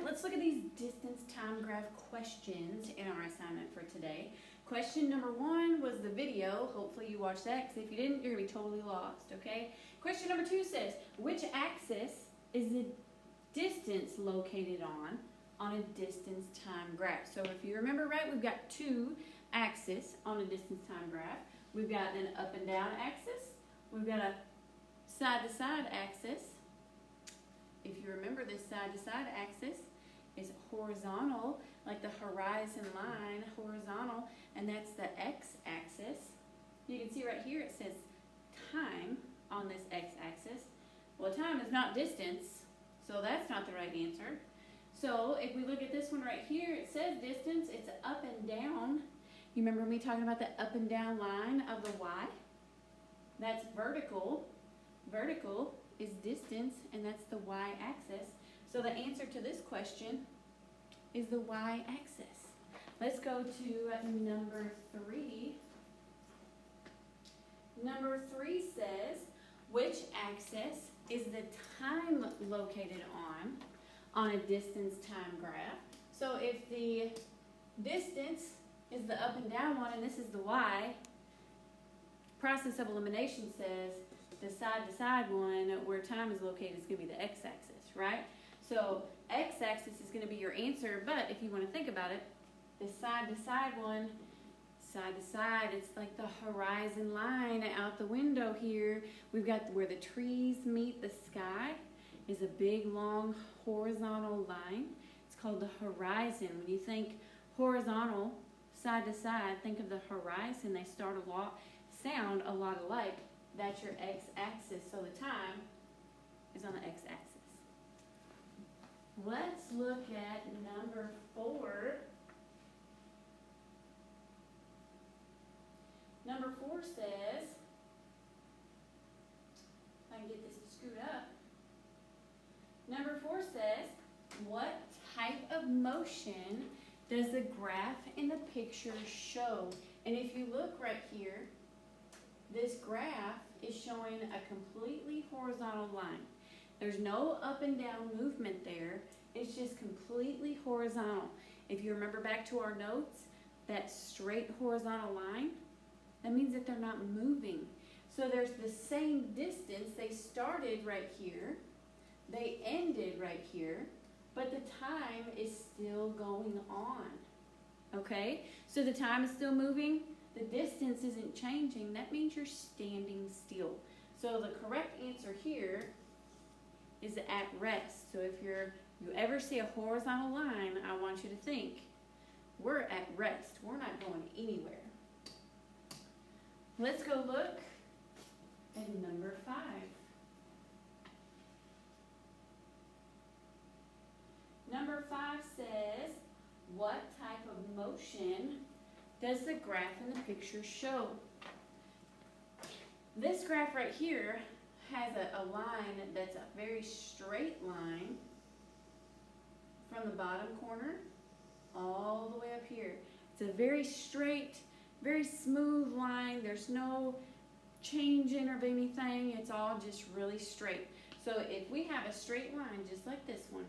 right, let's look at these distance time graph questions in our assignment for today. Question number 1 was the video. Hopefully you watched that, because if you didn't, you're going to be totally lost, okay? Question number 2 says, which axis is the distance located on a distance time graph? So if you remember right, we've got 2 axes on a distance time graph. We've got an up and down axis. We've got a side to side axis. If you remember, this side to side axis is horizontal, like the horizon line, horizontal, and that's the x-axis. You can see right here it says time on this x-axis. Well, time is not distance, so that's not the right answer. So if we look at this one right here, it says distance, it's up and down. You remember me talking about the up and down line of the y? That's vertical. Vertical is distance, and that's the y-axis. So the answer to this question is the y-axis. Let's go to number 3. Number 3 says, which axis is the time located on a distance time graph? So if the distance is the up and down one, and this is the y, process of elimination says the side-to-side one where time is located is going to be the x-axis, right? So x-axis is going to be your answer, but if you want to think about it, the side-to-side one, side-to-side, it's like the horizon line out the window here. We've got where the trees meet the sky is a big, long, horizontal line. It's called the horizon. When you think horizontal, side-to-side, think of the horizon. They sound a lot alike. That's your x-axis, so the time is on the x-axis. Let's look at number 4. Number 4 says, if I can get this to scoot up. Number 4 says, what type of motion does the graph in the picture show? And if you look right here, this graph is showing a completely horizontal line. There's no up and down movement there. It's just completely horizontal. If you remember back to our notes, that straight horizontal line, that means that they're not moving. So there's the same distance. They started right here. They ended right here. But the time is still going on. Okay? So the time is still moving. The distance isn't changing. That means you're standing still. So the correct answer here is at rest. So if you ever see a horizontal line, I want you to think, we're at rest. We're not going anywhere. Let's go look at number 5. Number 5 says, what type of motion does the graph in the picture show? This graph right here has a line that's a very straight line from the bottom corner all the way up here. It's a very straight, very smooth line. There's no changing of anything. It's all just really straight. So if we have a straight line just like this one,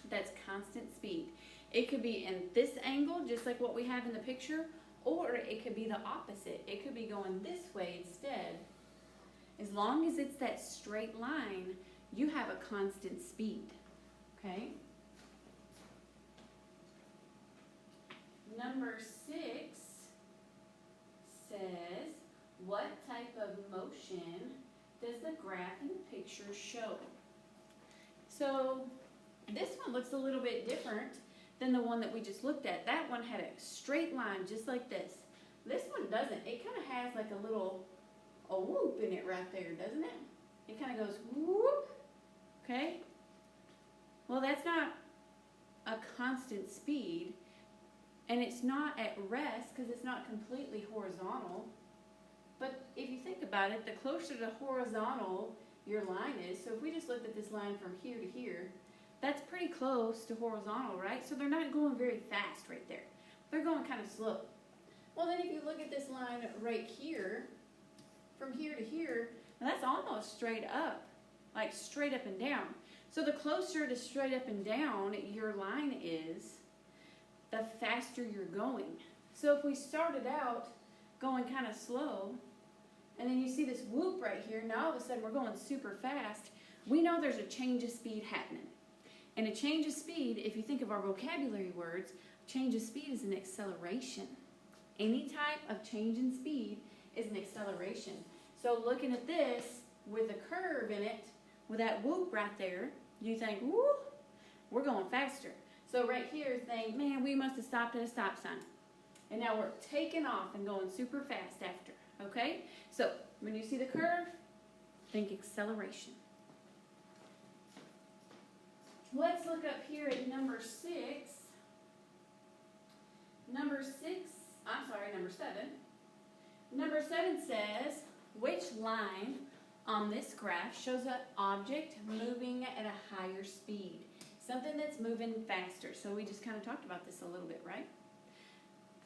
that's constant speed. It could be in this angle, just like what we have in the picture, or it could be the opposite. It could be going this way instead. As long as it's that straight line, you have a constant speed, okay? Number 6 says, what type of motion does the graph in the picture show? So this one looks a little bit different than the one that we just looked at. That one had a straight line just like this. This one doesn't. It kind of has like a little whoop in it right there, doesn't it? It kind of goes whoop, okay? Well, that's not a constant speed, and it's not at rest because it's not completely horizontal. But if you think about it, the closer to horizontal your line is, so if we just looked at this line from here to here, that's pretty close to horizontal, right? So they're not going very fast right there. They're going kind of slow. Well, then if you look at this line right here, from here to here, now that's almost straight up, like straight up and down. So the closer to straight up and down your line is, the faster you're going. So if we started out going kind of slow, and then you see this whoop right here, now all of a sudden we're going super fast, we know there's a change of speed happening. And a change of speed, if you think of our vocabulary words, change of speed is an acceleration. Any type of change in speed is an acceleration. So looking at this with a curve in it, with that whoop right there, you think, woo, we're going faster. So right here, think, man, we must have stopped at a stop sign. And now we're taking off and going super fast after, okay? So when you see the curve, think acceleration. Let's look up here at number 6. Number 7. Number 7 says, which line on this graph shows an object moving at a higher speed? Something that's moving faster. So we just kind of talked about this a little bit, right?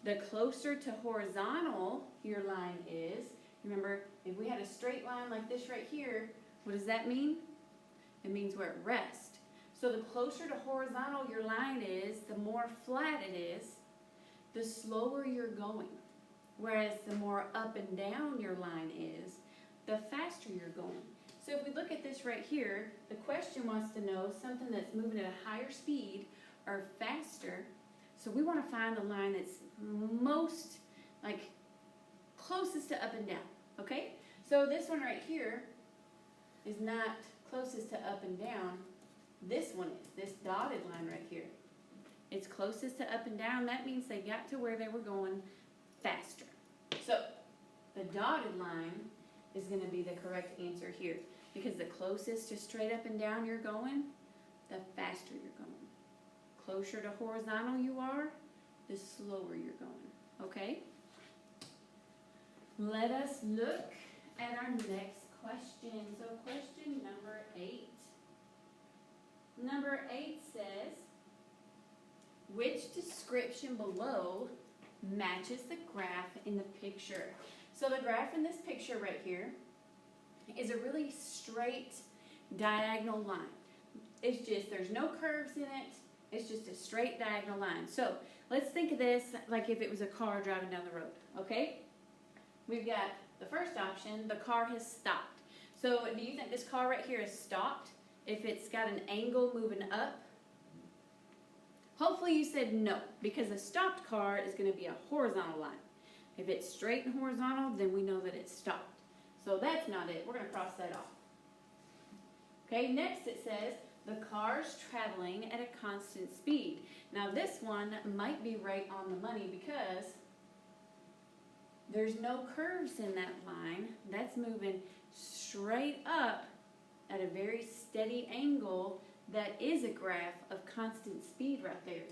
The closer to horizontal your line is, remember, if we had a straight line like this right here, what does that mean? It means we're at rest. So the closer to horizontal your line is, the more flat it is, the slower you're going. Whereas the more up and down your line is, the faster you're going. So if we look at this right here, the question wants to know something that's moving at a higher speed or faster. So we want to find the line that's most, like, closest to up and down, okay? So this one right here is not closest to up and down. This one is, this dotted line right here. It's closest to up and down. That means they got to where they were going faster. So the dotted line is going to be the correct answer here, because the closest to straight up and down you're going, the faster you're going. Closer to horizontal you are, the slower you're going, okay? Let us look at our next question. So question number 8. Number 8 says, which description below matches the graph in the picture? So the graph in this picture right here is a really straight diagonal line. It's just, there's no curves in it. It's just a straight diagonal line. So let's think of this like if it was a car driving down the road, okay? We've got the first option, the car has stopped. So do you think this car right here is stopped if it's got an angle moving up? Hopefully you said no, because a stopped car is going to be a horizontal line. If it's straight and horizontal, then we know that it's stopped. So that's not it. We're going to cross that off. Okay, next it says, the car's traveling at a constant speed. Now this one might be right on the money because there's no curves in that line. That's moving straight up at a very steady angle. That is a graph of constant speed right there.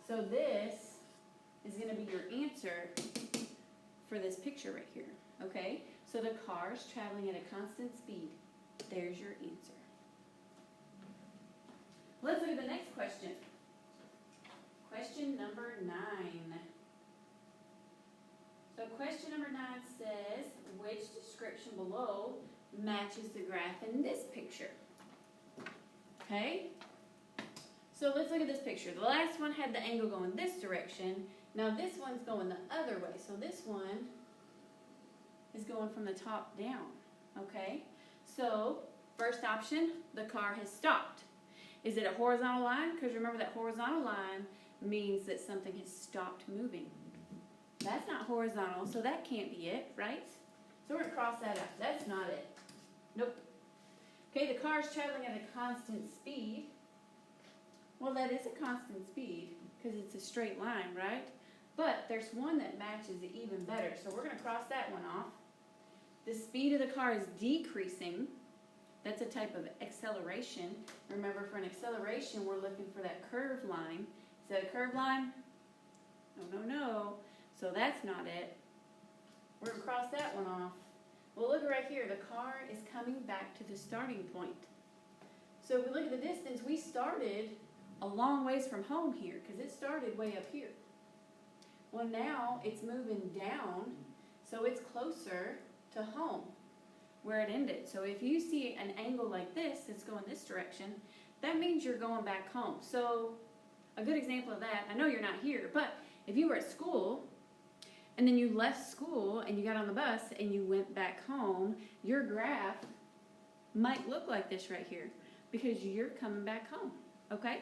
So this is going to be your answer for this picture right here, okay? So the car's traveling at a constant speed. There's your answer. Let's look at the next question. Question number 9. So question number 9 says, which description below matches the graph in this picture? Okay? So let's look at this picture. The last one had the angle going this direction. Now this one's going the other way. So this one is going from the top down. Okay? So first option, the car has stopped. Is it a horizontal line? Because remember that horizontal line means that something has stopped moving. That's not horizontal, so that can't be it, right? So we're going to cross that out. That's not it. Nope. Okay, the car's traveling at a constant speed. Well, that is a constant speed because it's a straight line, right? But there's one that matches it even better, so we're going to cross that one off. The speed of the car is decreasing. That's a type of acceleration. Remember, for an acceleration, we're looking for that curved line. Is that a curved line? No. So that's not it. We're going to cross that one off. Well, look right here. The car is coming back to the starting point. So if we look at the distance, we started a long ways from home here because it started way up here. Well, now it's moving down, so it's closer to home where it ended. So if you see an angle like this that's going this direction, that means you're going back home. So a good example of that, I know you're not here, but if you were at school and then you left school and you got on the bus and you went back home, your graph might look like this right here because you're coming back home, okay?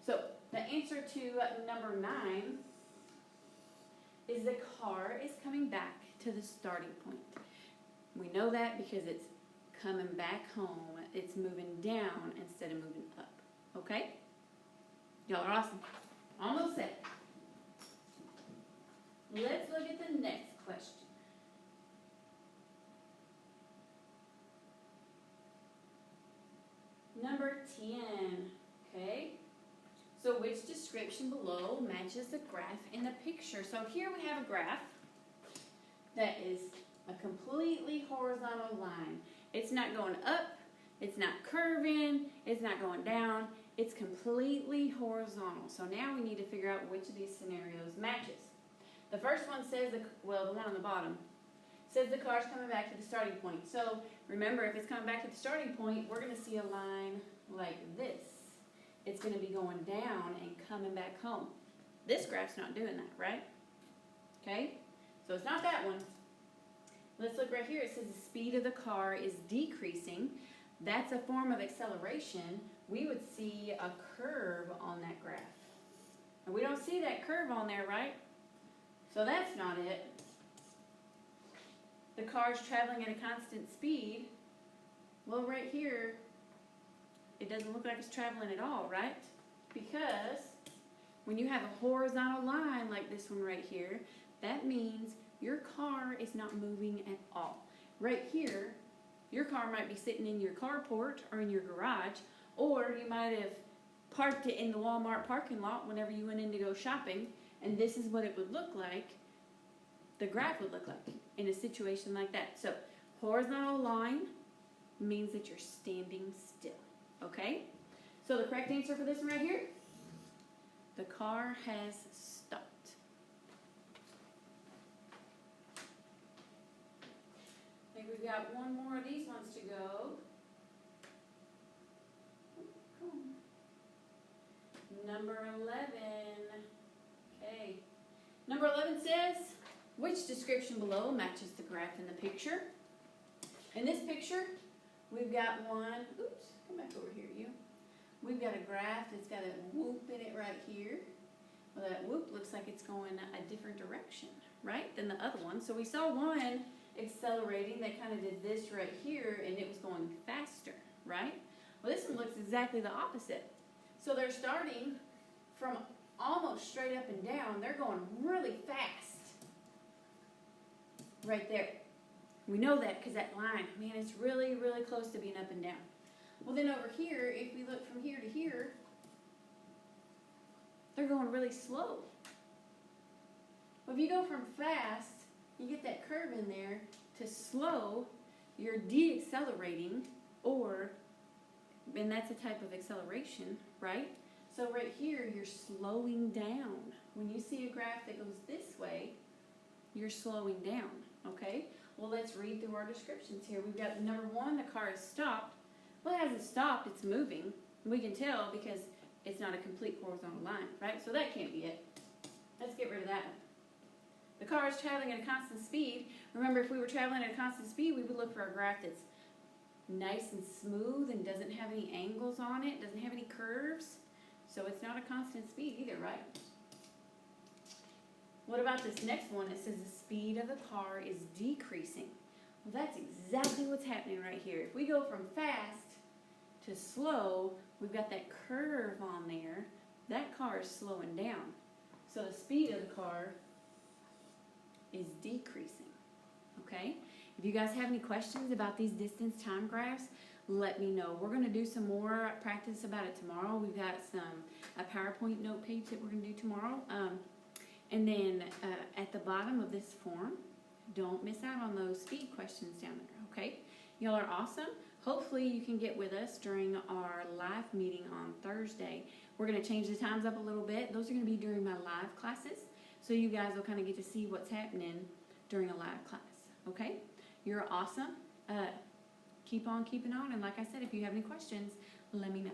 So the answer to number 9 is the car is coming back to the starting point. We know that because it's coming back home. It's moving down instead of moving up, okay? Y'all are awesome. Almost set. Let's look at the next question. Number 10, okay? So which description below matches the graph in the picture? So here we have a graph that is a completely horizontal line. It's not going up, it's not curving, it's not going down, it's completely horizontal. So now we need to figure out which of these scenarios matches. The first one says, the one on the bottom, says the car's coming back to the starting point. So remember, if it's coming back to the starting point, we're going to see a line like this. It's going to be going down and coming back home. This graph's not doing that, right? Okay? So it's not that one. Let's look right here. It says the speed of the car is decreasing. That's a form of acceleration. We would see a curve on that graph. And we don't see that curve on there, right? So that's not it. The car's traveling at a constant speed. Well, right here, it doesn't look like it's traveling at all, right? Because when you have a horizontal line like this one right here, that means your car is not moving at all. Right here, your car might be sitting in your carport or in your garage, or you might have parked it in the Walmart parking lot whenever you went in to go shopping, and this is what it would look like, the graph would look like in a situation like that. So horizontal line means that you're standing still, okay? So the correct answer for this one right here, the car has stopped. I think we've got one more of these ones to go. Number 11. Okay. Number 11 says, which description below matches the graph in the picture? In this picture, we've got one, oops, come back over here, you. We've got a graph that's got a whoop in it right here. Well, that whoop looks like it's going a different direction, right, than the other one. So we saw one accelerating that kind of did this right here, and it was going faster, right? Well, this one looks exactly the opposite. So they're starting from almost straight up and down. They're going really fast right there. We know that because that line, man, it's really, really close to being up and down. Well, then over here, if we look from here to here, they're going really slow. Well, if you go from fast, you get that curve in there, to slow, you're deaccelerating, and that's a type of acceleration, right? So right here, you're slowing down. When you see a graph that goes this way, you're slowing down, okay? Well, let's read through our descriptions here. We've got number 1, the car has stopped. Well, it hasn't stopped, it's moving. We can tell because it's not a complete horizontal line, right? So that can't be it. Let's get rid of that one. The car is traveling at a constant speed. Remember, if we were traveling at a constant speed, we would look for a graph that's nice and smooth and doesn't have any angles on it, doesn't have any curves. So it's not a constant speed either, right? What about this next one? It says the speed of the car is decreasing. Well, that's exactly what's happening right here. If we go from fast to slow, we've got that curve on there. That car is slowing down. So the speed of the car is decreasing, okay? If you guys have any questions about these distance time graphs, let me know. We're going to do some more practice about it tomorrow. We've got a PowerPoint note page that we're going to do tomorrow. And then at the bottom of this form, don't miss out on those speed questions down there, okay? Y'all are awesome. Hopefully you can get with us during our live meeting on Thursday. We're going to change the times up a little bit. Those are going to be during my live classes, so you guys will kind of get to see what's happening during a live class, okay? You're awesome. Keep on keeping on, and like I said, if you have any questions, let me know.